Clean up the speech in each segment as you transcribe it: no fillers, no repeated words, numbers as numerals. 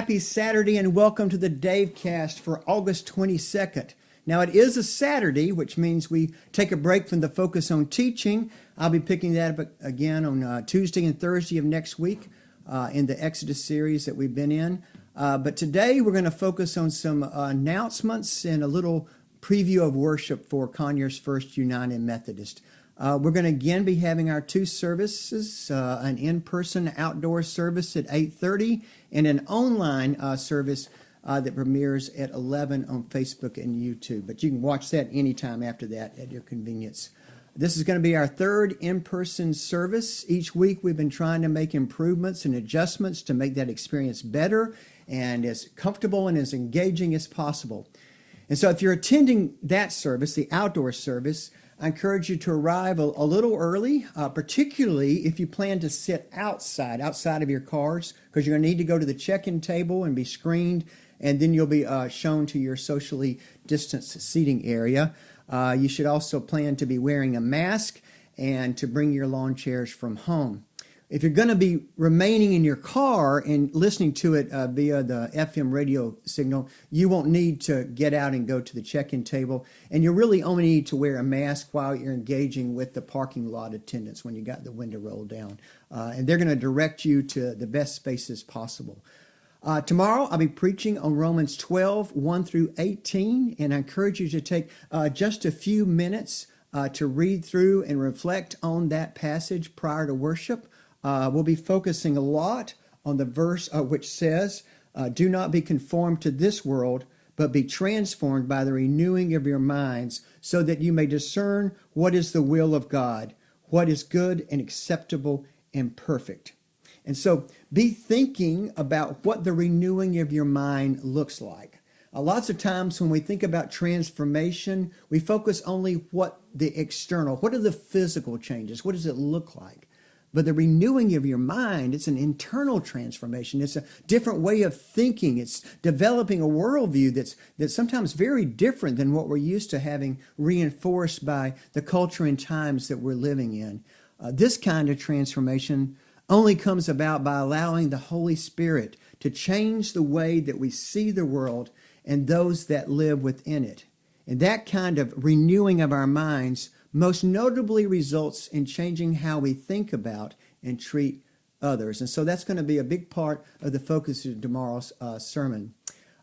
happy Saturday and welcome to the DaveCast for August 22nd. Now, it is a Saturday, which means we take a break from the focus on teaching. I'll be picking that up again on Tuesday and Thursday of next week in the Exodus series that we've been in. But today we're going to focus on some announcements and a little preview of worship for Conyer's First United Methodist. We're going to again be having our two services, an in-person outdoor service at 8:30 and an online service that premieres at 11 on Facebook and YouTube. But you can watch that anytime after that at your convenience. This is going to be our third in-person service. Each week we've been trying to make improvements and adjustments to make that experience better and as comfortable and as engaging as possible. And so if you're attending that service, the outdoor service, I encourage you to arrive a little early, particularly if you plan to sit outside of your cars, because you're going to need to go to the check-in table and be screened, and then you'll be shown to your socially distanced seating area. You should also plan to be wearing a mask and to bring your lawn chairs from home. If you're going to be remaining in your car and listening to it via the FM radio signal, you won't need to get out and go to the check-in table. And you really only need to wear a mask while you're engaging with the parking lot attendants when you got the window rolled down. And they're going to direct you to the best spaces possible. Tomorrow, I'll be preaching on Romans 12, 1 through 18. And I encourage you to take just a few minutes to read through and reflect on that passage prior to worship. We'll be focusing a lot on the verse which says, do not be conformed to this world, but be transformed by the renewing of your minds, so that you may discern what is the will of God, what is good and acceptable and perfect. And so be thinking about what the renewing of your mind looks like. Lots of times when we think about transformation, we focus only what the external, what are the physical changes, what does it look like? But the renewing of your mind, it's an internal transformation. It's a different way of thinking. It's developing a worldview that's sometimes very different than what we're used to having, reinforced by the culture and times that we're living in. This kind of transformation only comes about by allowing the Holy Spirit to change the way that we see the world and those that live within it. And that kind of renewing of our minds most notably results in changing how we think about and treat others. And so that's going to be a big part of the focus of tomorrow's sermon.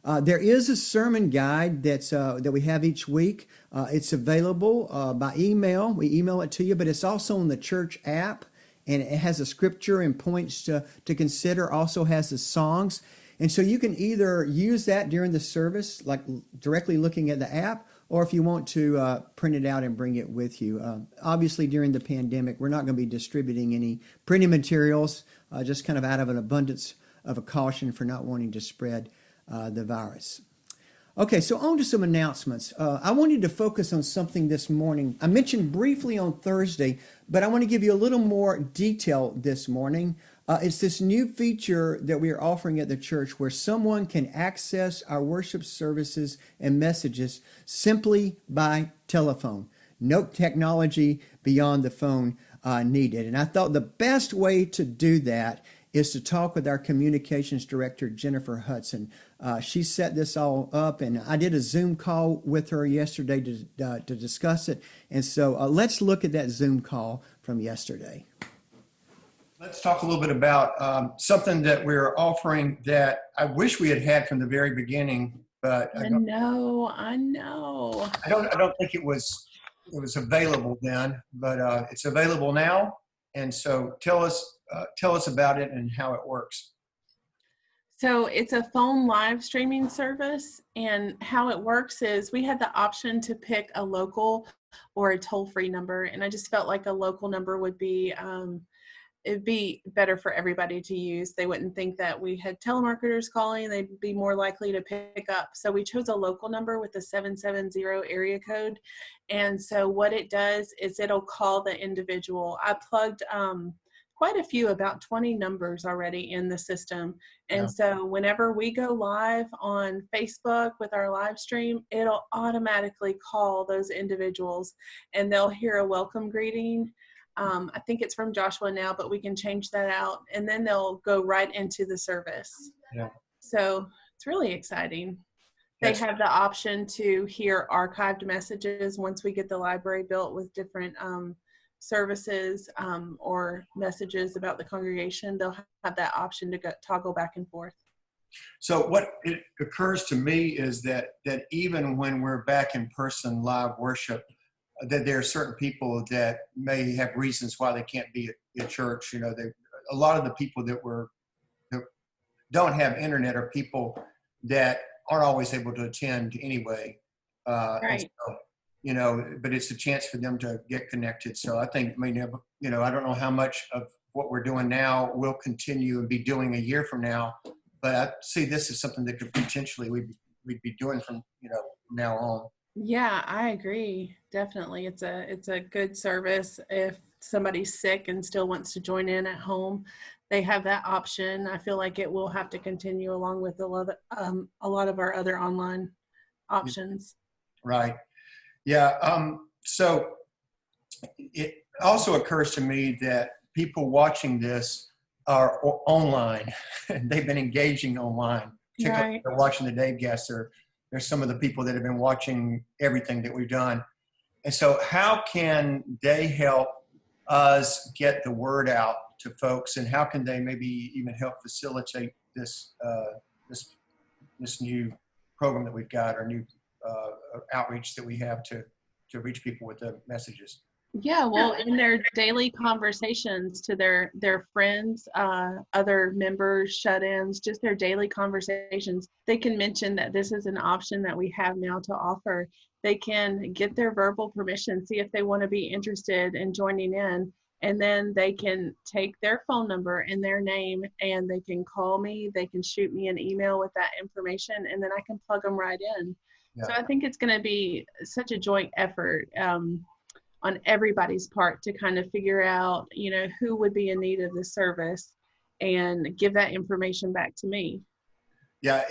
There is a sermon guide that we have each week. It's available by email. We email it to you, but it's also on the church app, and it has a scripture and points to consider, also has the songs. And so you can either use that during the service, like directly looking at the app, or if you want to print it out and bring it with you. Obviously, during the pandemic, we're not going to be distributing any printing materials, just kind of out of an abundance of a caution for not wanting to spread the virus. Okay, so on to some announcements. I wanted to focus on something this morning. I mentioned briefly on Thursday, but I want to give you a little more detail this morning. It's this new feature that we are offering at the church where someone can access our worship services and messages simply by telephone. No technology beyond the phone needed. And I thought the best way to do that is to talk with our communications director, Jennifer Hudson. She set this all up, and I did a Zoom call with her yesterday to discuss it. And so let's look at that Zoom call from yesterday. Let's talk a little bit about something that we're offering that I wish we had had from the very beginning, but I know. I don't think it was available then, but it's available now. And so tell us about it and how it works. So it's a phone live streaming service, and how it works is we had the option to pick a local or a toll-free number, and I just felt like a local number would be it'd be better for everybody to use. They wouldn't think that we had telemarketers calling. They'd be more likely to pick up. So we chose a local number with a 770 area code. And so what it does is it'll call the individual. I plugged quite a few, about 20 numbers already in the system. And so whenever we go live on Facebook with our live stream, it'll automatically call those individuals, and they'll hear a welcome greeting. I think it's from Joshua now, but we can change that out, and then they'll go right into the service. Yeah. So it's really exciting. They That's have the option to hear archived messages once we get the library built with different services or messages about the congregation. They'll have that option to toggle back and forth. So what it occurs to me is that even when we're back in person live worship, that there are certain people that may have reasons why they can't be at church. You know, a lot of the people that don't have internet are people that aren't always able to attend anyway. Right. So, you know, but it's a chance for them to get connected. So I think, I mean, you know, I don't know how much of what we're doing now will continue and be doing a year from now, but I see this as something that could potentially we'd be doing from, you know, from now on. Yeah, I agree. Definitely. It's a good service. If somebody's sick and still wants to join in at home, they have that option. I feel like it will have to continue along with a lot of our other online options. Right. Yeah. So it also occurs to me that people watching this are online. They've been engaging online, particularly Right. if they're watching the DaveCast. There's some of the people that have been watching everything that we've done. And so how can they help us get the word out to folks, and how can they maybe even help facilitate this this new program that we've got, our new outreach that we have to reach people with the messages? Yeah, well, in their daily conversations to their friends, other members, shut-ins, just their daily conversations, they can mention that this is an option that we have now to offer. They can get their verbal permission, see if they want to be interested in joining in, and then they can take their phone number and their name, and they can call me. They can shoot me an email with that information, and then I can plug them right in. So Yeah. I think it's going to be such a joint effort. On everybody's part to kind of figure out, you know, who would be in need of this service and give that information back to me. Yeah.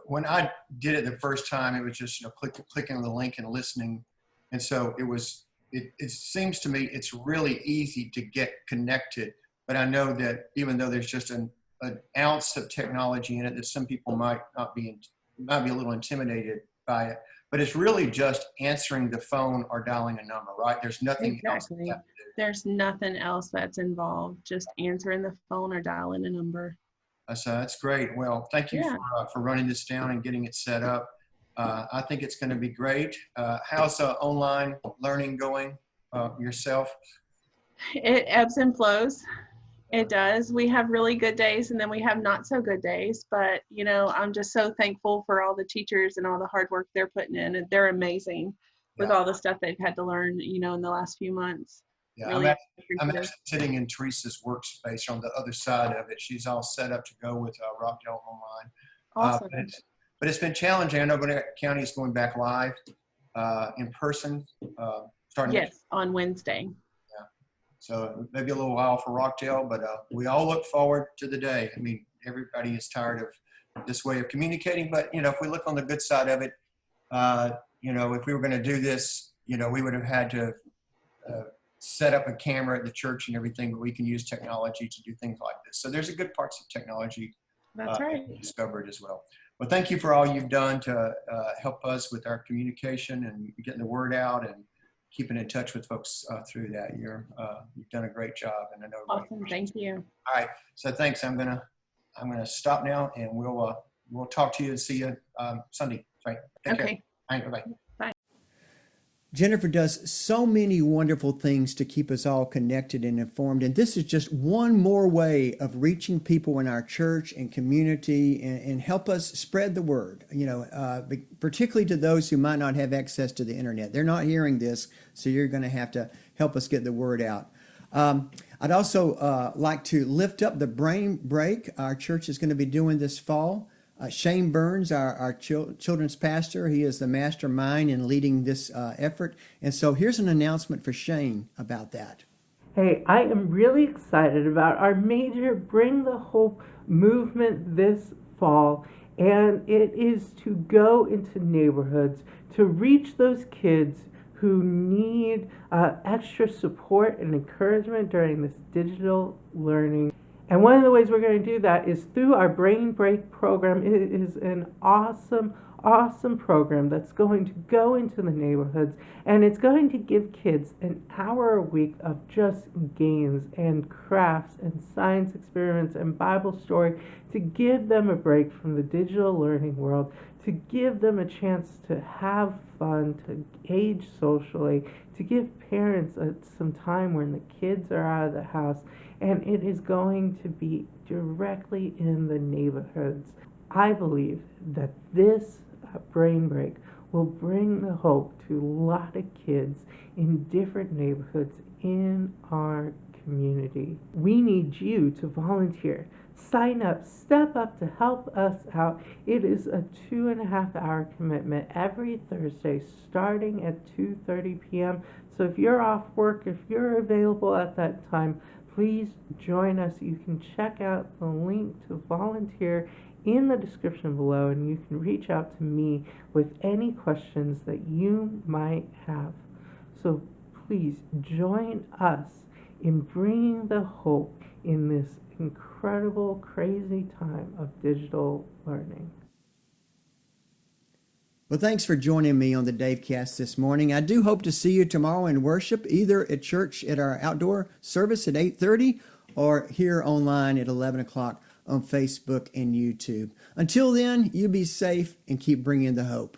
When I did it the first time, it was just, you know, clicking on the link and listening. And so it seems to me it's really easy to get connected. But I know that even though there's just an ounce of technology in it, that some people might be a little intimidated by it. But it's really just answering the phone or dialing a number, right? There's nothing else. Exactly. There's nothing else that's involved, just answering the phone or dialing a number. So that's great. Well, thank you Yeah. for running this down and getting it set up. I think it's going to be great. How's online learning going yourself? It ebbs and flows. It does. We have really good days and then we have not so good days. But, you know, I'm just so thankful for all the teachers and all the hard work they're putting in. And they're amazing with Yeah. all the stuff they've had to learn, you know, in the last few months. Yeah, Really I'm actually sitting in Teresa's workspace on the other side of it. She's all set up to go with Rockdale Online. awesome. But it's been challenging. I know Gwinnett County is going back live in person starting. Yes, on Wednesday. So maybe a little while for Rockdale, but we all look forward to the day. I mean, everybody is tired of this way of communicating, but, you know, if we look on the good side of it, you know, if we were going to do this, you know, we would have had to set up a camera at the church and everything, but we can use technology to do things like this. So there's a good parts of technology That's right. discovered as well. Well, thank you for all you've done to help us with our communication and getting the word out and keeping in touch with folks through that. You've done a great job, and I know. Awesome. Thank you. All right. So thanks. I'm gonna stop now, and we'll talk to you and see you Sunday. Right. Take care. Okay. All right. Bye. Bye. Jennifer does so many wonderful things to keep us all connected and informed. And this is just one more way of reaching people in our church and community and help us spread the word, you know, particularly to those who might not have access to the internet. They're not hearing this, so you're going to have to help us get the word out. I'd also like to lift up the brain break our church is going to be doing this fall. Shane Burns, our children's pastor, he is the mastermind in leading this effort. And so here's an announcement for Shane about that. Hey, I am really excited about our major Bring the Hope movement this fall. And it is to go into neighborhoods to reach those kids who need extra support and encouragement during this digital learning. And one of the ways we're going to do that is through our Brain Break program. It is an awesome, awesome program that's going to go into the neighborhoods, and it's going to give kids an hour a week of just games and crafts and science experiments and Bible story to give them a break from the digital learning world, to give them a chance to have fun, to age socially, to give parents some time when the kids are out of the house. And it is going to be directly in the neighborhoods. I believe that this brain break will bring the hope to a lot of kids in different neighborhoods in our community. We need you to volunteer. Sign up, step up to help us out. It is a 2.5-hour commitment every Thursday starting at 2:30 p.m. So if you're off work, if you're available at that time, please join us. You can check out the link to volunteer in the description below, and you can reach out to me with any questions that you might have. So please join us in bringing the hope in this incredible, crazy time of digital learning. Well, thanks for joining me on the DaveCast this morning. I do hope to see you tomorrow in worship, either at church at our outdoor service at 8:30 or here online at 11 o'clock on Facebook and YouTube. Until then, you be safe and keep bringing the hope.